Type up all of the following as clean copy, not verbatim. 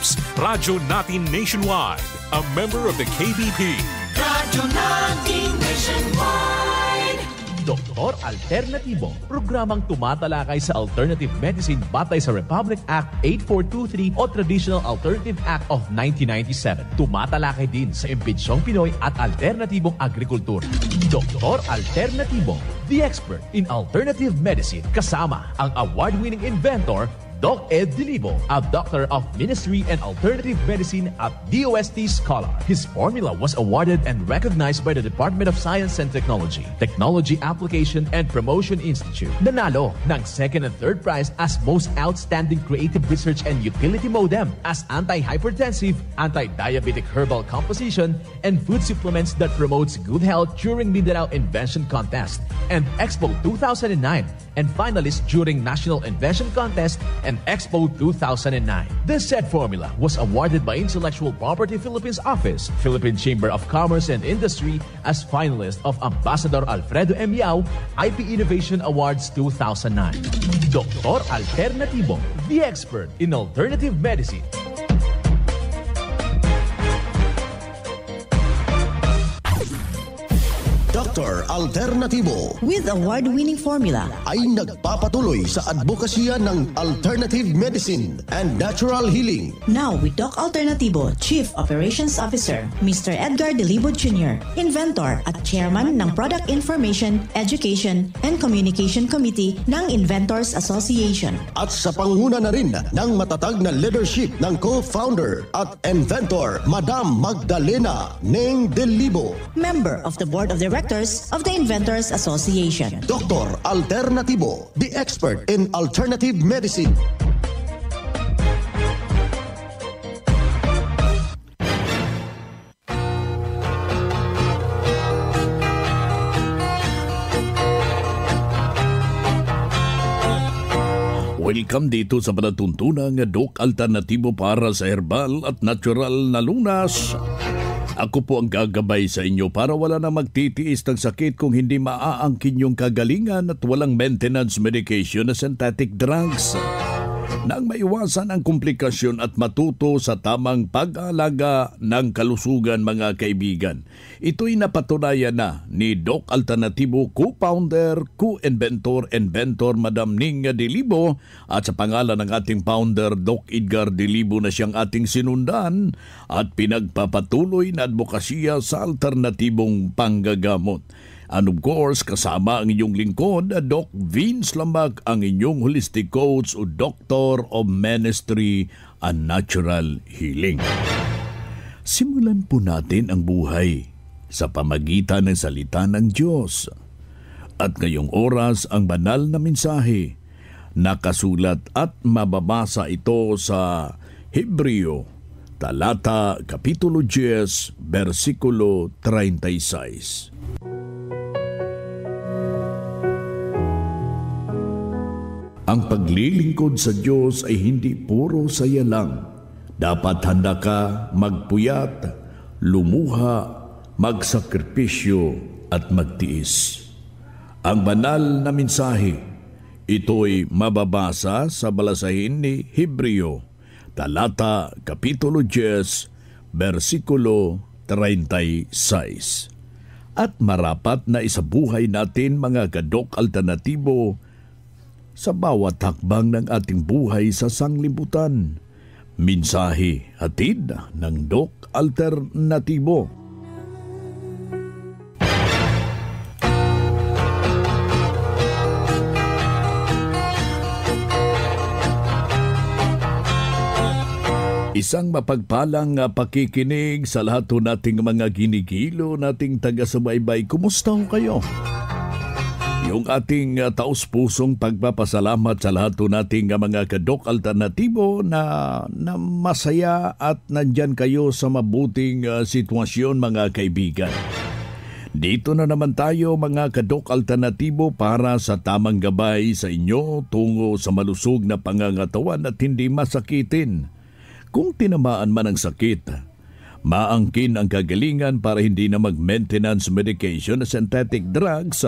Philippines. Radyo Natin Nationwide, a member of the KBP. Radyo Natin Nationwide. Doktor Alternatibo, programang tumatalakay sa alternative medicine batay sa Republic Act 8423 o Traditional Alternative Act of 1997. Tumatalakay din sa imbitsyong Pinoy at alternatibong agrikultura. Doktor Alternatibo, the expert in alternative medicine, kasama ang award-winning inventor Doc Ed Dilibo, a doctor of ministry and alternative medicine at DOST Scholar. His formula was awarded and recognized by the Department of Science and Technology, Technology Application and Promotion Institute. Nanalo ng second and third prize as Most Outstanding Creative Research and Utility Modem as Anti-Hypertensive, Anti-Diabetic Herbal Composition, and Food Supplements that promotes good health during Mindanao Invention Contest and Expo 2009, and finalist during National Invention Contest and Expo 2009. This said formula was awarded by Intellectual Property Philippines Office, Philippine Chamber of Commerce and Industry as finalist of Ambassador Alfredo M. Yao IP Innovation Awards 2009. Doktor Alternatibo, the expert in alternative medicine. Dr. Alternatibo with award-winning formula ay nagpapatuloy sa advokasya ng alternative medicine and natural healing. Now with Doc Alternatibo, Chief Operations Officer, Mr. Edgar Dilibo Jr., Inventor at Chairman ng Product Information, Education and Communication Committee ng Inventors Association. At sa panguna na rin ng matatag na leadership ng co-founder at inventor, Madam Magdalena Neng Dilibo, Member of the Board of Directors of the Inventors Association. Dr. Alternatibo, the expert in alternative medicine. Welcome dito sa palatuntunang Doc Alternatibo para sa herbal at natural na lunas. Ako po ang gagabay sa inyo para wala na magtitiis ng sakit kung hindi maaangkin yung kagalingan at walang maintenance medication na synthetic drugs. Nang maiwasan ang komplikasyon at matuto sa tamang pag-aalaga ng kalusugan, mga kaibigan. Ito'y napatunayan na ni Doc Alternatibo, co-founder, co-inventor, Madam Ning Dilibo, at sa pangalan ng ating founder, Doc Edgar Dilibo, na siyang ating sinundan at pinagpapatuloy na advokasya sa alternatibong panggagamot. And of course, kasama ang inyong lingkod, Doc Vince Lambak, ang inyong holistic coach o Doctor of Ministry and Natural Healing. Simulan po natin ang buhay sa pamagitan ng salita ng Diyos. At ngayong oras, ang banal na mensahe, nakasulat at mababasa ito sa Hebreo, talata, kapitulo 10, versikulo 36. Ang paglilingkod sa Diyos ay hindi puro saya lang. Dapat handa ka magpuyat, lumuha, magsakripisyo at magtiis. Ang banal na mensahe, ito'y mababasa sa balasahin ni Hebreo, talata, kapitulo 10, versikulo 36. At marapat na isabuhay natin, mga Doc Alternatibo, sa bawat hakbang ng ating buhay sa sanglibutan. Mensahe hatid ng Doc Alternatibo. Isang mapagpalang pakikinig sa lahat nating mga ginigilo, nating taga-subaybay. Kumusta ho kayo? Yung ating taus-pusong pagpapasalamat sa lahat nating mga Doc Alternatibo na masaya at nandyan kayo sa mabuting sitwasyon, mga kaibigan. Dito na naman tayo, mga Doc Alternatibo, para sa tamang gabay sa inyo tungo sa malusog na pangangatawan at hindi masakitin. Kung tinamaan man ang sakit, maangkin ang kagalingan para hindi na mag-maintenance medication na synthetic drugs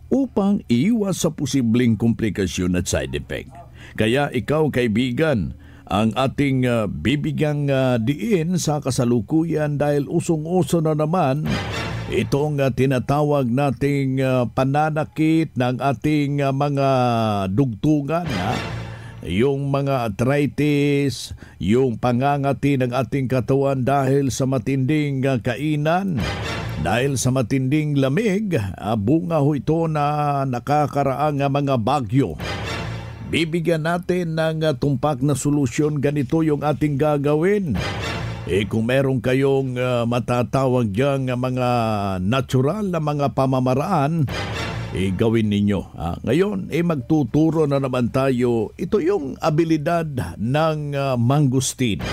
upang iwas sa posibleng komplikasyon at side effect. Kaya ikaw, kaibigan, ang ating bibigyang diin sa kasalukuyan dahil usong-uso na naman itong tinatawag nating pananakit ng ating mga dugtungan. Yung mga arthritis, yung pangangati ng ating katawan dahil sa matinding kainan, dahil sa matinding lamig, bunga ho ito na nakakaraang mga bagyo. Bibigyan natin ng tumpak na solusyon, ganito yung ating gagawin. Kung meron kayong matatawag diyang mga natural na mga pamamaraan, gawin ninyo. Ngayon, magtuturo na naman tayo. Ito yung abilidad ng mangustin.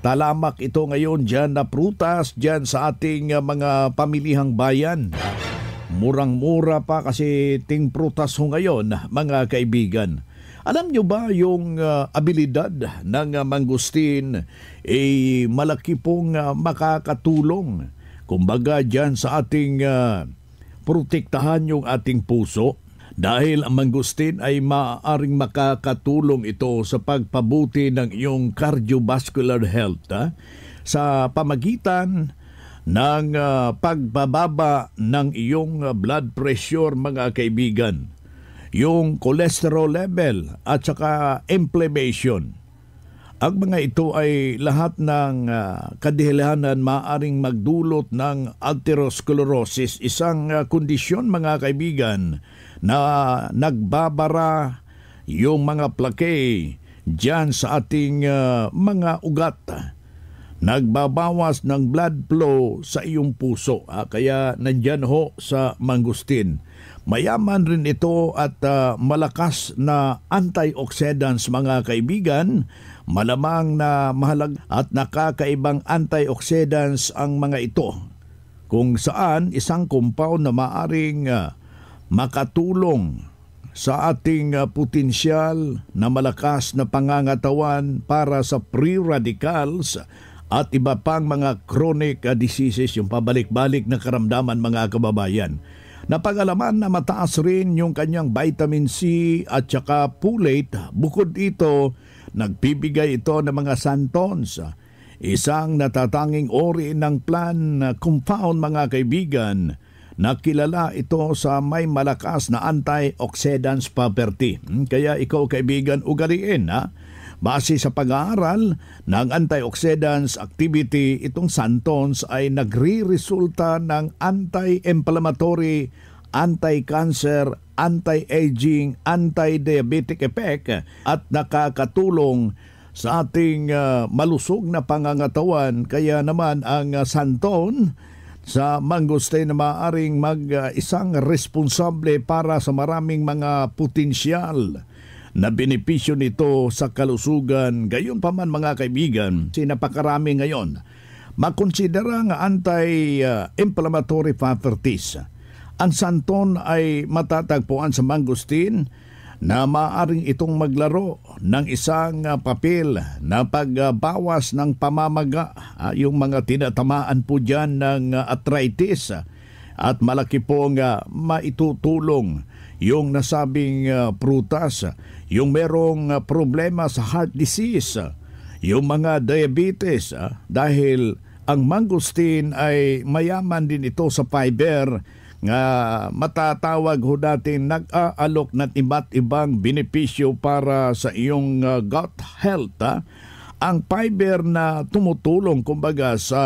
Talamak ito ngayon dyan na prutas, dyan sa ating mga pamilihang bayan. Murang-mura pa kasi ting prutas ho ngayon, mga kaibigan. Alam nyo ba yung abilidad ng mangustin malaki pong makakatulong. Kumbaga dyan sa ating protektahan yung ating puso dahil ang mangustin ay maaaring makakatulong ito sa pagpabuti ng iyong cardiovascular health sa pamagitan ng pagbababa ng iyong blood pressure, mga kaibigan, yung cholesterol level at saka inflammation. Ang mga ito ay lahat ng kadahilanan maaring magdulot ng atherosclerosis, isang kondisyon, mga kaibigan, na nagbabara yung mga plake dyan sa ating mga ugat. Nagbabawas ng blood flow sa iyong puso. Kaya nandyan ho sa mangustin. Mayaman rin ito at malakas na antioxidants, mga kaibigan. Malamang na mahalag at nakakaibang antioxidants ang mga ito, kung saan isang compound na maaring makatulong sa ating potensyal na malakas na pangangatawan para sa free radicals at iba pang mga chronic diseases, yung pabalik-balik na karamdaman, mga kababayan. Napag-alaman na mataas rin yung kanyang vitamin C at saka folate. Bukod dito, nagbibigay ito ng mga santons, isang natatanging ori ng plant compound, mga kaibigan, na kilala ito sa may malakas na antioxidants property. Kaya ikaw, kaibigan, ugaliin base sa pag-aaral ng antioxidants activity, itong santons ay nagre-resulta ng anti-inflammatory, anti-cancer, anti-aging, anti-diabetic effect at nakakatulong sa ating malusog na pangangatawan. Kaya naman ang santon sa mangustin na maaaring isang responsable para sa maraming mga potensyal na benepisyo nito sa kalusugan. Gayon pa man, mga kaibigan, napakarami ngayon makonsidera nga anti-inflammatory properties. Ang santon ay matatagpuan sa mangustin na maaaring itong maglaro ng isang papel na pagbawas ng pamamaga, yung mga tinatamaan po dyan ng arthritis, at malaki pong maitutulong yung nasabing prutas, yung merong problema sa heart disease, yung mga diabetes, dahil ang mangustin ay mayaman din ito sa fiber nga matatawag ho natin nag-aalok ng iba't ibang benepisyo para sa iyong gut health. Ang fiber na tumutulong kumbaga sa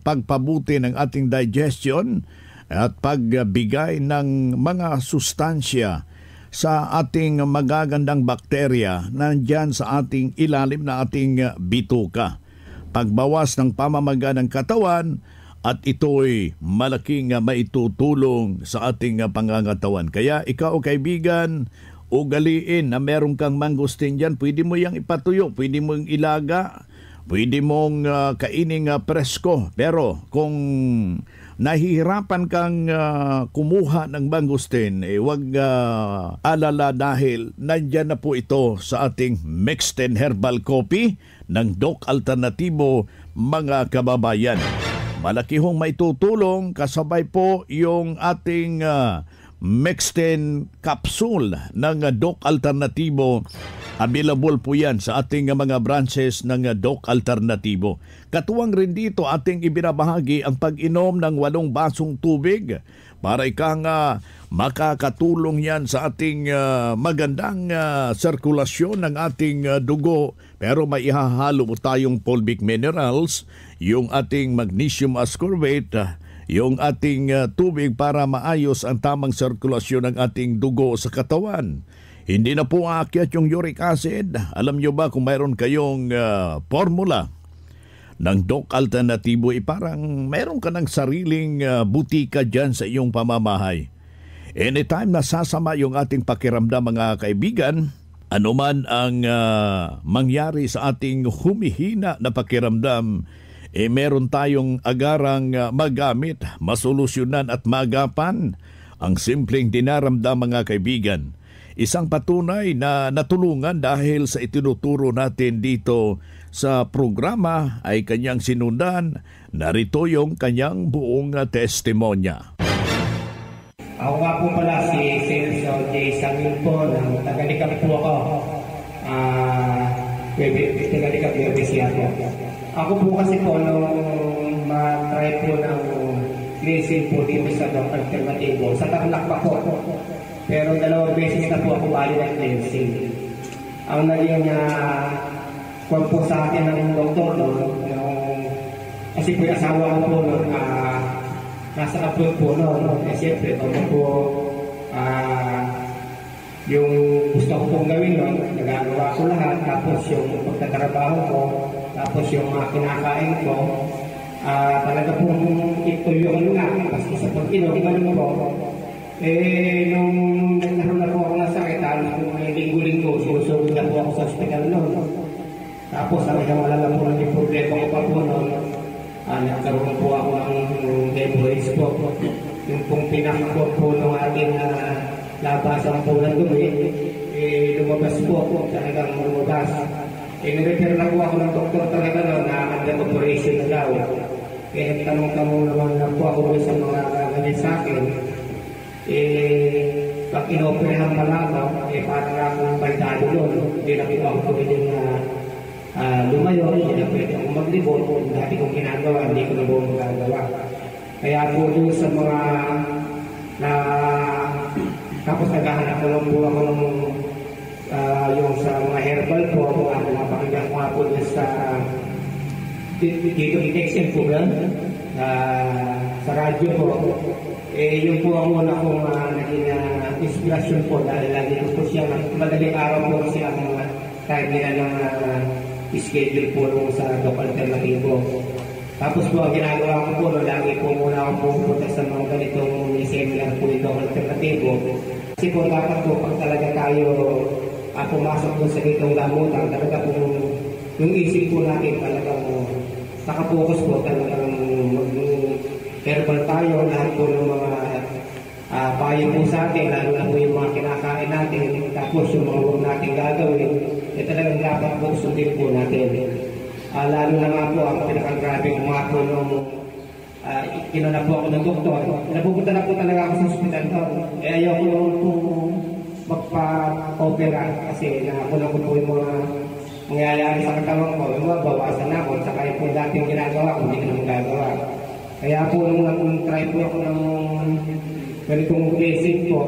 pagpabuti ng ating digestion at pagbigay ng mga sustansya sa ating magagandang bakterya nandyan sa ating ilalim na ating bituka. Pagbawas ng pamamaga ng katawan, at ito'y malaking maitutulong sa ating pangangatawan. Kaya ikaw, kaibigan, ugaliin na meron kang mangustin dyan. Pwede mo yang ipatuyo, pwede mong ilaga, pwede mong kainin presko. Pero kung nahihirapan kang kumuha ng mangustin, huwag alala dahil nandyan na po ito sa ating mixed and herbal coffee ng Doc Alternatibo, mga kababayan. Malaki hong maitutulong, kasabay po yung ating Mexten capsule ng Doc Alternatibo. Available po yan sa ating mga branches ng Doc Alternatibo. Katuwang rin dito ating ibinabahagi ang pag-inom ng 8 basong tubig para makakatulong yan sa ating magandang sirkulasyon ng ating dugo. Pero may ihahalo po tayong fulvic minerals, yung ating magnesium ascorbate, yung ating tubig para maayos ang tamang sirkulasyon ng ating dugo sa katawan. Hindi na po aakyat yung uric acid. Alam nyo ba kung mayroon kayong formula ng Doc Alternatibo, parang mayroon ka ng sariling butika dyan sa iyong pamamahay. Anytime nasasama yung ating pakiramdam, mga kaibigan, anuman ang mangyari sa ating humihina na pakiramdam, meron tayong agarang magamit, masolusyonan at magapan ang simpleng dinaramdam, mga kaibigan. Isang patunay na natulungan dahil sa itinuturo natin dito sa programa ay kanyang sinundan. Narito yung kanyang buong testimonya. Ako nga po pala si Celso J. Samuel po, taga-Likab po ako. Taga-Likab Nueva po. Ako po kasi po nung ma-try po ng cleansing po dito sa Doc Alternatibo, sa Tarlac pa po. Pero 2 beses na po ako bali ng cleansing. Ang naging kung po sa akin ng doktor, kasi po yung asawa ko po nasa apple po siyempre po yung gusto ko pong gawin nagagawa ko lahat, tapos yung pagtatrabaho ko, tapos yung mga kinakain ko, talaga pong ituloy na kasi sa pag-inom po. Nung nagkaroon na po ako ng sakit, may linggo-linggo, sinusugod na po ako sa hospital noon. Tapos hanggang wala lang po ng problema ko pa po noon. Nagkaroon po ako ng hemorrhoids po. Yung pong pinakakuha po ng ating labasan po ng dumi, lumabas po, talagang lumabas. Nirefer na po ako ng doktor talaga na under operation na daw. Tanong-tanong naman na po ako sa mga gagawin sa akin. Pag inoperahan pala ako, parang akong baldado doon. Hindi na kita ako pwede na lumayo, hindi na pwede akong maglibot. Dati kong ginagawa, hindi ko na buong magagawa. Kaya po doon sa mga tapos naghahanap ko lang po ako ng yung sa mga herbal po, napakinggan ko nga po doon sa dito i-extend po ba? Sa radyo po. Yun po ang una kong naging inspirasyon po dahil lagi ko po siya madaling araw po kasi ang time nila ng schedule po sa Doc Alternatibo. Tapos po ang ginagawa ko po, lagi po muna ako pupunta sa mga ganitong seminar po yung Doc Alternatibo. Kasi po dapat po pag talaga tayo pumasok po sa ganitong gamutan, talaga po yung isip po natin talagang nakapokus po talagang herbal tayo, lahat po ng mga payo po sa atin, lalo na po yung mga kinakain natin, tapos yung mga huwag natin gagawin, talagang dapat po sundin po natin. Lalo na nga po, ang pinakagrabe ko nga po nung kinuna po ako ng doktor. Napupunta na po talaga ako sa hospital doon. Ayaw ko naman po magpa-opera kasi nakunan ko po yung mga mangyayari sa katawan ko. Yung mga bawasan na ako, saka yung po dating ginagawa ko, hindi ko naman gagawa. Kaya po nung try po ako ng ganitong basic po,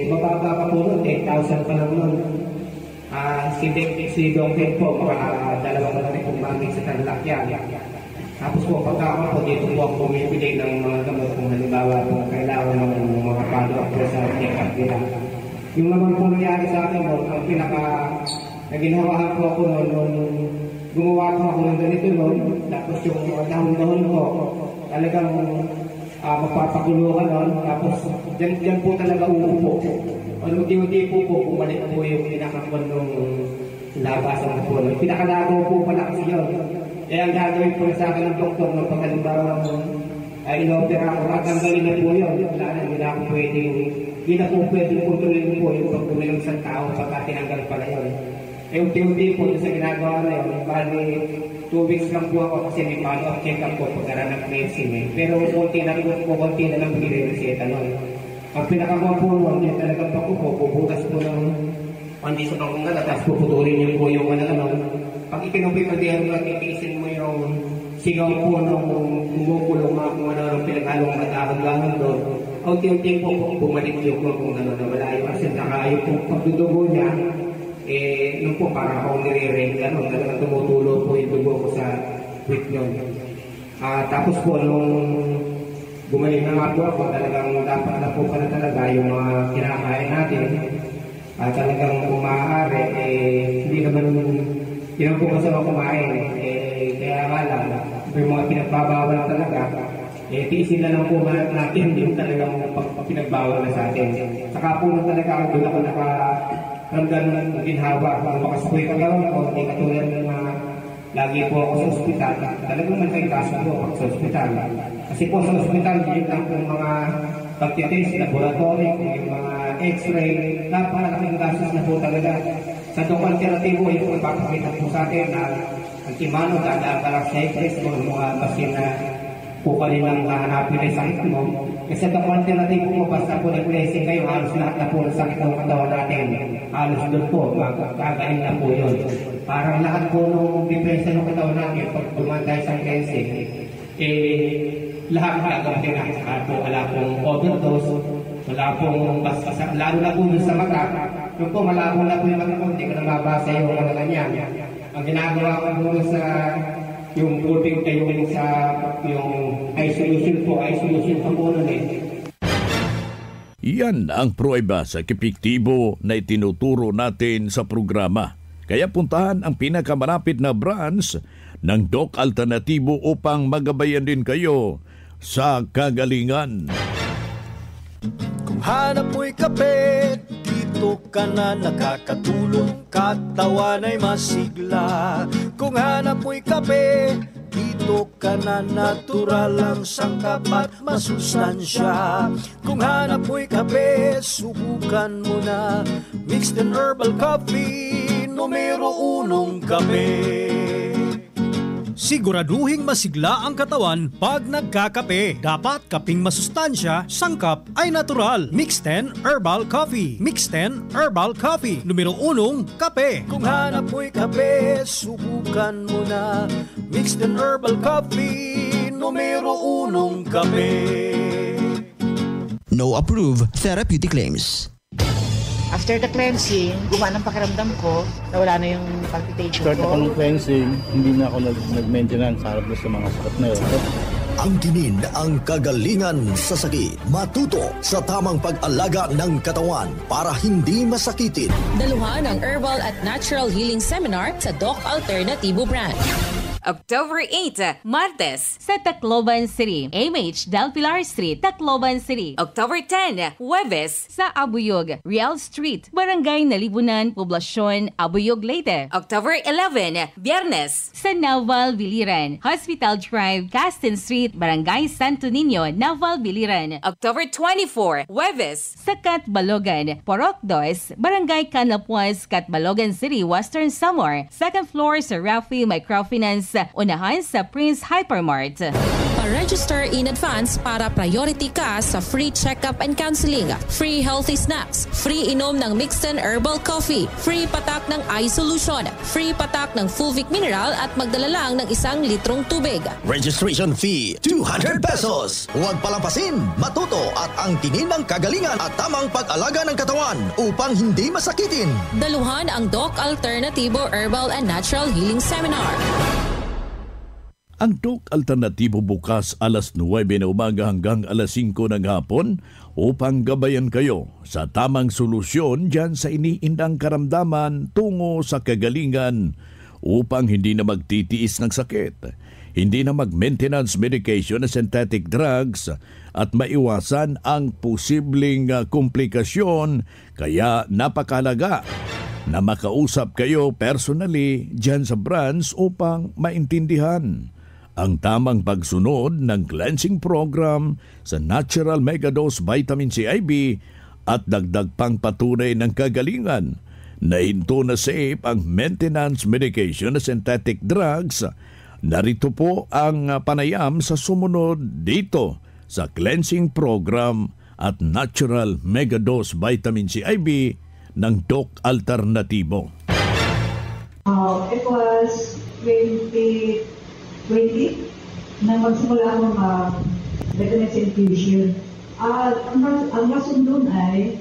mababa pa po nun, 8,000 pa lang nun. Si Dongken po, mga 2 malaki pong bagay sa Tarlac yan. Tapos po, pagkakon po, dito po ako pumipili ng mga gamot kung halimbawa po kailangan ng mga follow-up po sa check-up nila. Yung naman po nangyari sa akin po, ang naginawahan po ako noon, gumawa po ako ng ganito noon, tapos yung mga dahon-dahon po, talagang magpapakulo ka noon, tapos dyan po talaga uupo. Unti-unti po bumalik po yung pinakakon ng labasan po. Pinakalagaw po pala kasi yun. Kaya ang gagawin po sa akin ng doktor ng pagkalimbawa inopera ko, tatanggalin na po yun. Hindi na ako pwedeng kontrolin po yung pagdumi ng isang tao pagka tinanggal pala yun. Unti-unti po sa ginagawa na yun. Bali, 2 weeks lang po ako kasi may follow-up check-up po pagkaran ng cleansing. Pero konti na lang piniriniseta nun. Ang pinakagawa po nun, yung talagang pagkupo, puputas po ng pandi sa pangungala, tapos puputulin niyo po yung pag ikinupi pa diyan lang, itiisin mo yung sigaw po nung umukulong mga kung ano pinaghalong matahang doon. Unti-unti po bumalik yung kung ano na wala yung asin, saka yung pagdudugo niya, nung po parang akong nire-rate, talagang tumutulo po yung dugo ko sa quick yun. Tapos po nung bumalik na nga po ako, talagang dapat na po pala talaga yung mga kinakain natin. Talagang kung maaari, hindi naman po masama kumain. Kaya nga lang, may mga pinagbabawal talaga. Tiisin na lang po natin yung talagang pinagbawal na sa atin. Saka po na talaga doon ako nakaramdam ng ginhawa. Kung makasukoy ka gawin ko, hindi katulad ng lagi po ako sa ospital. Talagang may kaso po ako sa ospital. Kasi po sa ospital, yun lang po mga pagtitest, laboratory, yung mga x-ray, napakalaking gasos na po talaga. Sa Doc Alternatibo, yung ipapakita po sa atin na ang timano, dadaan ka lang sa x-ray, mga basin na po ka rin lang hahanapin na sakit mo. Kasi sa Doc Alternatibo mo, basta po nag-blessing kayo, halos lahat na po ng sakit ng katawan natin. Halos doon po, magkagaling na po yun. Parang lahat po ng depresya ng katawan natin, pag dumaan tayo sa blessing, lahat gagawin na. Po, wala pong overdose, wala pong basta, lalo na po sa mata. Yung po, malabo na po yung mata ko, hindi ko na mabasa yung mga ganyan. Ang ginagawa ko po sa yung pulping kayo sa yung isolation pa po nun Yan ang pruweba sa epektibo na itinuturo natin sa programa. Kaya puntahan ang pinakamalapit na branch ng Doc Alternatibo upang magabayan din kayo sa kagalingan. Kung hanap mo'y kape, dito ka na nakakatulong, katawan ay masigla. Kung hanap mo'y kape, dito ka na natural ang sangkap at masustansya. Kung hanap mo'y kape, subukan mo na mixed and herbal coffee, numero 1 kape. Siguraduhing masigla ang katawan pag nagkakape. Dapat kaping masustansya, sangkap ay natural. Mixed 10 Herbal Coffee. Mixed 10 Herbal Coffee. Numero 1, kape. Kung hanap mo'y kape, subukan mo na Mixed 10 Herbal Coffee. Numero 1, kape. No approved therapeutic claims. After the cleansing, gumaan ang pakiramdam ko, nawala na yung palpitation ko. Start ako ng cleansing, hindi na ako nag-maintenance harap sa mga sakit na yun. Ang tinin ang kagalingan sa sakit. Matuto sa tamang pag-alaga ng katawan para hindi masakitin. Daluhan ang Herbal at Natural Healing Seminar sa Doc Alternatibo Brand. October 8, Martes, sa Tacloban City, MH Del Pilar Street, Tacloban City. October 10, Huwebes, sa Abuyog, Real Street, Barangay Nalibunan, Poblasyon, Abuyog, Leyte. October 11, Biyernes, sa Naval Biliran, Hospital Drive, Castin Street, Barangay Santo Niño, Naval Biliran. October 24, Huwebes, sa Catbalogan, Porok 2, Barangay Canlapuas, Catbalogan City, Western Samar. Second floor sa Rafi Microfinance, unahan sa Prince Hypermart. Pa-register in advance para priority ka sa free check-up and counseling, free healthy snacks, free inom ng Mixed 10 Herbal Coffee, free patak ng eye solution, free patak ng Fulvic Mineral at magdala lang ng 1 litrong tubig. Registration fee, 200 pesos. Huwag palampasin, matuto at ang tinin ng kagalingan at tamang pag-alaga ng katawan upang hindi masakitin. Daluhan ang Doc Alternatibo Herbal and Natural Healing Seminar. Ang Doc Alternatibo bukas alas 9 na umaga hanggang alas 5 ng hapon upang gabayan kayo sa tamang solusyon dyan sa iniindang karamdaman tungo sa kagalingan upang hindi na magtitiis ng sakit, hindi na mag-maintenance medication na synthetic drugs at maiwasan ang posibleng komplikasyon. Kaya napakahalaga na makausap kayo personally dyan sa branch upang maintindihan ang tamang pagsunod ng cleansing program sa Natural Megadose Vitamin C IV at dagdag pang patunay ng kagalingan na hinto na safe ang maintenance medication na synthetic drugs. Narito po ang panayam sa sumunod dito sa cleansing program at Natural Megadose Vitamin C IV ng Doc Alternatibo. It was 2020 na magsimula akong vitamin infusion. Ang rason doon ay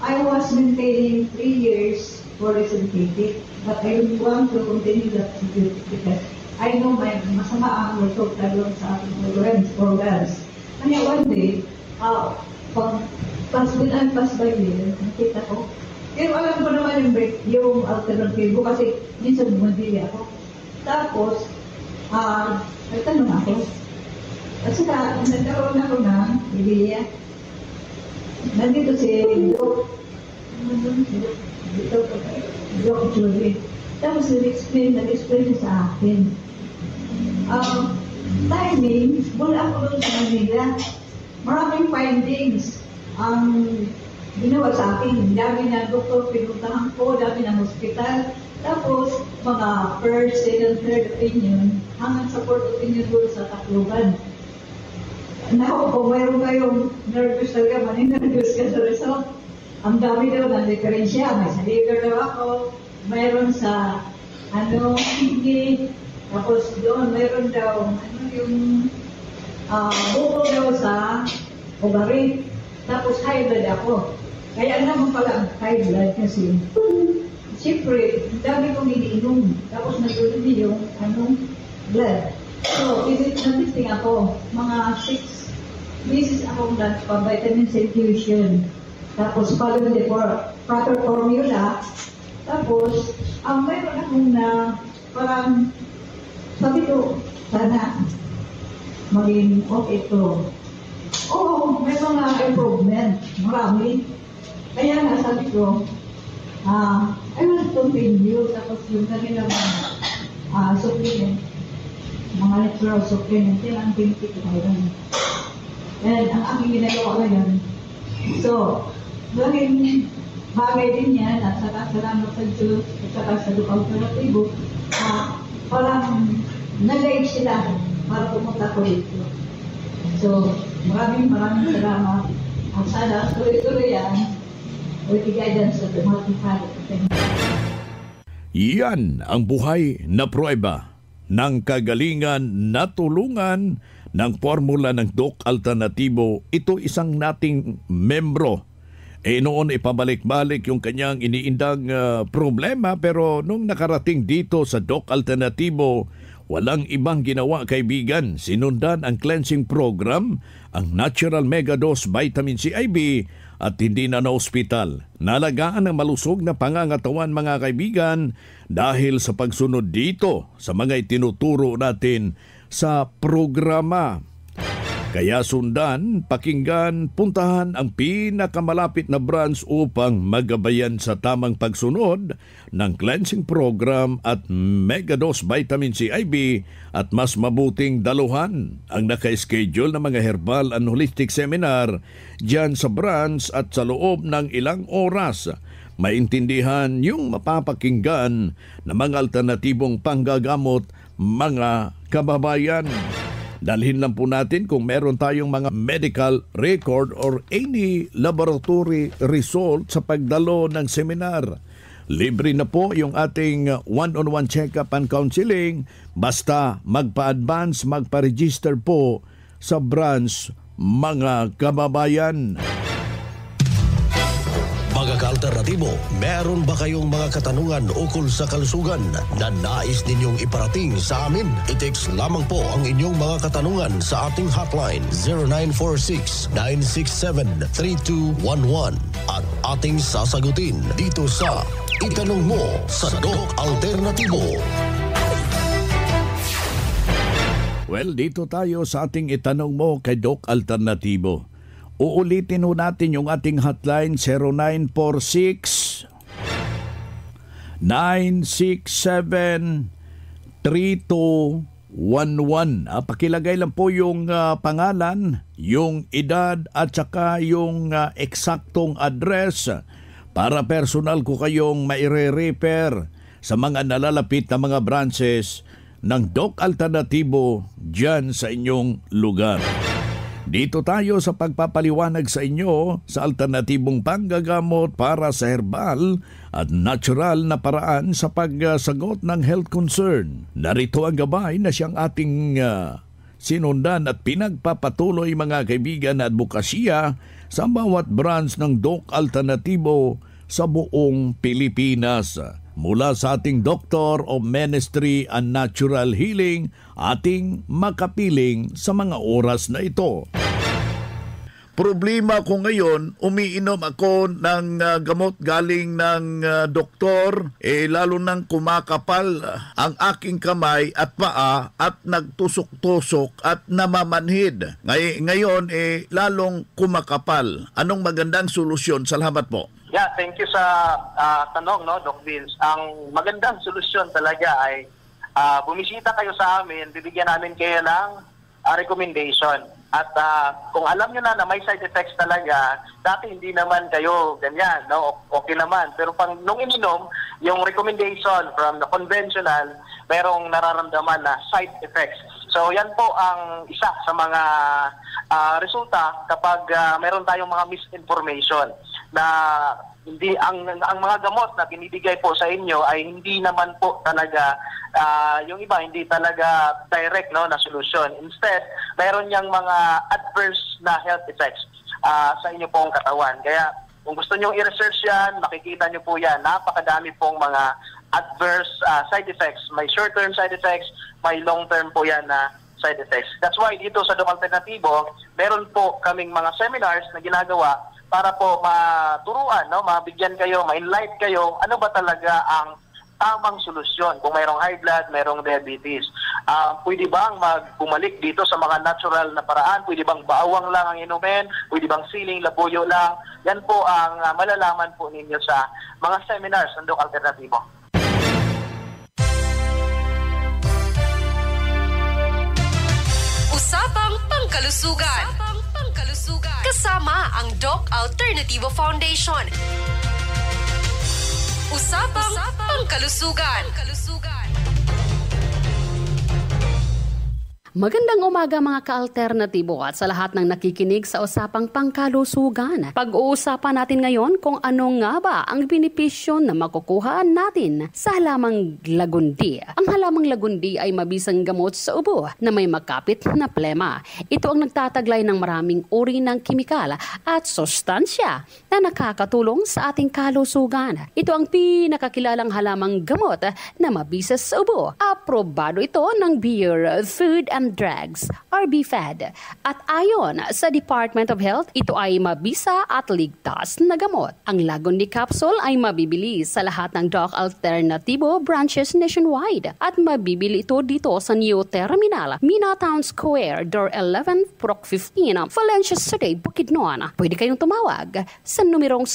I was maintaining 3 years for synthetic, but I don't want to continue that synthetic because I know masama ang resulta doon sa ating organs. Kaya one day, pass by year, nakita ko. Pero alam ko naman yung alternative ko kasi minsan bumabili ako. Tapos, nagtanong ako. At saka, nagkaroon ako ng idea. Nandito si Doc Julie. Tapos nag-explain sa akin. Timing, wala ako doon sa Manila. Maraming findings ang ginawa sa akin. Dami na doktor pinuntahan ko, dami na hospital. Tapos, mga first, second, third opinion, hanggang sa fourth opinion doon sa Tacloban. Naku, kung mayroon kayong nervous talaga, nervous ka sa result. Ang dami daw ng diferensya. May sa liver daw ako, mayroon sa kidney, tapos doon mayroon daw bukol daw sa ovary. Tapos high blood ako. Kaya naman pala high blood kasi siyempre, dami kong iniinom. Tapos nag-ulit yung blood. So, natisting ako. Mga 6 beses akong vitamin infusion. Tapos, follow the proper formula. Tapos, mayroon akong parang, sabi ko, sana maging okay ito. Oo, may mga improvement. Marami. Kaya nga, sabi ko, I will continue. Tapos yung kanila supplement, mga natural supplement, yan ang benefit ko ngayon. And ang aking ginagawa ngayon. So, maging bagay din yan at saka salamat sa Diyos at saka sa Doc Alternatibo, parang nag-guide sila para pumunta ko dito. So, maraming salamat. At sana tuloy-tuloy yan with the guidance of the Multi-Father. Yan ang buhay na prueba ng kagalingan na tulungan ng formula ng Doc Alternatibo. Ito isang nating membro. Noon ipabalik-balik yung kanyang iniindang problema, pero nung nakarating dito sa Doc Alternatibo, walang ibang ginawa, kaibigan. Sinundan ang cleansing program, ang Natural Megadose Vitamin C IV, at hindi na ospital. Nalagaan ang malusog na pangangatawan, mga kaibigan, dahil sa pagsunod dito sa mga itinuturo natin sa programa. Kaya sundan, pakinggan, puntahan ang pinakamalapit na branch upang magabayan sa tamang pagsunod ng cleansing program at Megadose Vitamin C IV, at mas mabuting daluhan ang naka-schedule na mga herbal and holistic seminar dyan sa branch at sa loob ng ilang oras. Maintindihan yung mapapakinggan na mga alternatibong panggagamot, mga kababayan. Dalhin lang po natin kung meron tayong mga medical record or any laboratory result sa pagdalo ng seminar. Libre na po yung ating one-on-one check-up and counseling. Basta magpa-advance, magpa-register po sa branch, mga kababayan. Mga ka-alternatibo, meron ba kayong mga katanungan ukol sa kalusugan na nais ninyong iparating sa amin? I-text lamang po ang inyong mga katanungan sa ating hotline 0946-967-3211 at ating sasagutin dito sa Itanong Mo sa Doc Alternatibo. Well, dito tayo sa ating Itanong Mo kay Doc Alternatibo. Uulitin ho natin yung ating hotline 0946 967-3211. Pakilagay lang po yung pangalan, yung edad at saka yung eksaktong address para personal ko kayong maire-refer sa mga nalalapit na mga branches ng Doc Alternatibo dyan sa inyong lugar. Dito tayo sa pagpapaliwanag sa inyo sa alternatibong panggagamot para sa herbal at natural na paraan sa pagsagot ng health concern. Narito ang gabay na siyang ating sinundan at pinagpapatuloy mga kaibigan na advokasya sa bawat branch ng Doc Alternatibo sa buong Pilipinas. Mula sa ating Doctor of Ministry and Natural Healing, ating makapiling sa mga oras na ito. Problema ko ngayon, umiinom ako ng gamot galing ng doktor, lalo nang kumakapal ang aking kamay at paa at nagtusok-tusok at namamanhid. Ngayon, lalong kumakapal. Anong magandang solusyon? Salamat po. Yeah, thank you sa tanong, no, Doc Vince. Ang magandang solusyon talaga ay bumisita kayo sa amin, bibigyan namin kayo ng recommendation. At kung alam nyo na may side effects talaga, dati hindi naman kayo ganyan, no? Okay naman. Pero nung ininom, yung recommendation from the conventional, merong nararamdaman na side effects. So yan po ang isa sa mga resulta kapag meron tayong mga misinformation na hindi ang mga gamot na binibigay po sa inyo ay hindi naman po talaga yung iba hindi talaga direct, no, na solusyon. Instead, mayroon yang mga adverse na health effects sa inyo pong katawan. Kaya kung gusto niyo i-research yan, makikita niyo po yan. Napakadami pong mga adverse side effects. May short-term side effects, may long-term po yan na side effects. That's why dito sa Doc Alternatibo, meron po kaming mga seminars na ginagawa para po maturuan, no, mabigyan kayo, ma-enlighten kayo, ano ba talaga ang tamang solusyon kung mayroong high blood, mayroong diabetes. Pwede bang bumalik dito sa mga natural na paraan? Pwede bang baawang lang ang inumin? Pwede bang siling, labuyo lang? Yan po ang malalaman po ninyo sa mga seminars ng Doc Alternatibo. Usapang Pangkalusugan. Kasama ang Doc Alternativo Foundation. Usapang Pangkalusugan. Magandang umaga mga ka-alternatibo at sa lahat ng nakikinig sa Usapang Pangkalusugan. Pag-uusapan natin ngayon kung ano nga ba ang benepisyo na makukuha natin sa halamang lagundi. Ang halamang lagundi ay mabisang gamot sa ubo na may makapit na plema. Ito ang nagtataglay ng maraming uri ng kimikal at sustansya na nakakatulong sa ating kalusugan. Ito ang pinakakilalang halamang gamot na mabisa sa ubo. Aprobado ito ng Bureau of Food and Drugs, RBFED. At ayon sa Department of Health, ito ay mabisa at ligtas na gamot. Ang Lagundi Capsule ay mabibili sa lahat ng Doc Alternatibo branches nationwide at mabibili ito dito sa New Terminal, Minatown Square, Door 11, Proc 15, Valencia City, Bukidnon. Pwede kayong tumawag sa numerong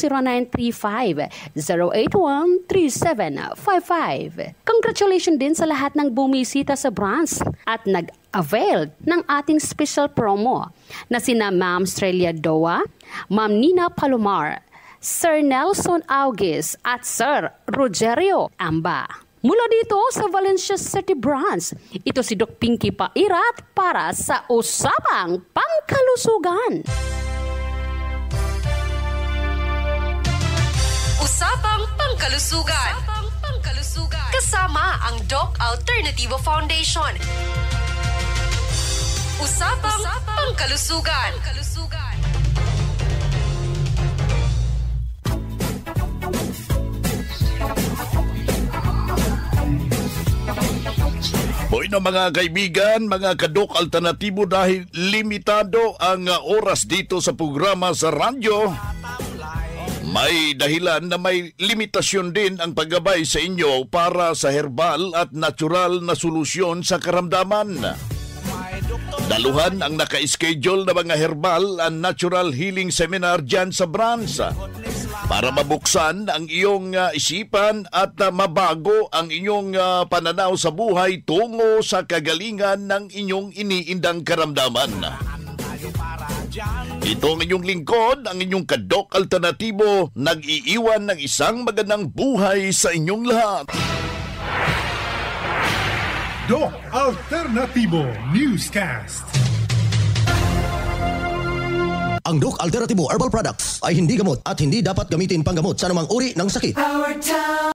0935-081-3755. Congratulations din sa lahat ng bumisita sa branch at nag-avail ng ating special promo na sina Ma'am Strelia Doa, Ma'am Nina Palomar, Sir Nelson August at Sir Rogerio Amba. Mula dito sa Valencia City Branch, ito si Doc Pinky Pairat para sa Usapang Pangkalusugan. Usapang Pangkalusugan. Kasama ang Doc Alternativo Foundation. Usapang Pangkalusugan. Boy na mga kaibigan, mga ka-Doc Alternatibo, dahil limitado ang oras dito sa programa sa radyo, may dahilan na may limitasyon din ang paggabay sa inyo para sa herbal at natural na solusyon sa karamdaman. Daluhan ang naka-schedule na mga herbal and natural healing seminar dyan sa branch para mabuksan ang iyong isipan at mabago ang inyong pananaw sa buhay tungo sa kagalingan ng inyong iniindang karamdaman. Ito ang inyong lingkod, ang inyong ka-Doc Alternatibo, nag-iiwan ng isang magandang buhay sa inyong lahat. Doc Alternativo Newscast. Ang Doc Alternativo Herbal Products ay hindi gamot at hindi dapat gamitin panggamot sa anumang uri ng sakit.